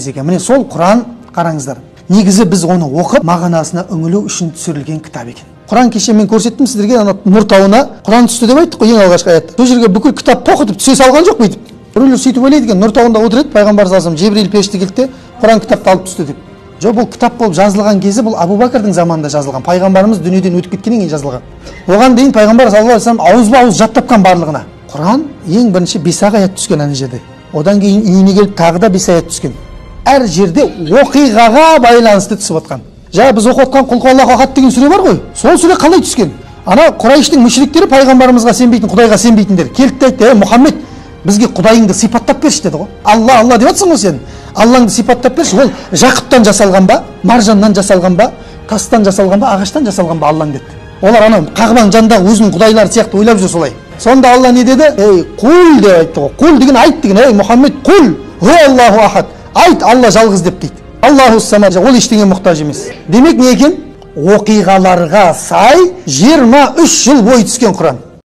емес екен. Міне сол Құран, қараңыздар. Негізі біз оны оқып, мағынасына үңілу үшін түсірілген кітап екен. Құран кеше мен көрсеттім сіздерге, ана Нұр тауына Құран түсті деп айттық қой ең алғашқы аятта. Сол жерге бүкіл кітап тоқытып түсе салған жоқ бүйтіп. Біреулер сөйтіп ойлайды екен, Нұр тауында отырады, пайғамбар салсам Жебрейіл періште келді де Құран кітапты алып түсті деп. Жоқ, бұл кітап болып жазылған кезі бұл Абу Бәкірдің заманында жазылған. Пайғамбарымыз дүниеден өтіп кеткеннен кейін жазылған. Оған дейін пайғамбар саллаллаху алейхи вассалам ауызба-ауыз жаттапқан барлығына. Құран ең бірінші 5 аят түскен ана жерде. Одан кейін үйіне келіп тағы да 5 аят түскен. Әр жерде оқиғаға байланысты түсіп отқан. Біз оқып отқан Құл хуаллаху ахад деген сүре бар ғой. Сол сүре қалай түскен? Ана Құрайыштың мүшриктері пайғамбарымызға сенбейтін, Құдайға сенбейтіндер келді де айтты: "Мұхаммед, бізге Құдайыңды сипаттап берші" деді ғой. Алла, Алла деп жатсың ғой сен. Аллаңды сипаттап берші. Ол жақұттан жасалған ба, маржаннан жасалған ба, тастан жасалған ба, ағаштан жасалған ба Аллаң деді. Олар ана Қағбаның жанындағы өзінің құдайлары сияқты ойлап жүр солай. Сонда Алла не деді? Құл деп айтты ғой. Құл деген айт деген. Мұхаммед, құл хуаллаху ахад. Айт, Алла жалғыз деп дейді. Аллаху самад, ол ештеңе мұқтаж емес. Демек не екен? Оқиғаларға сай 23 жыл бойы түскен Құран.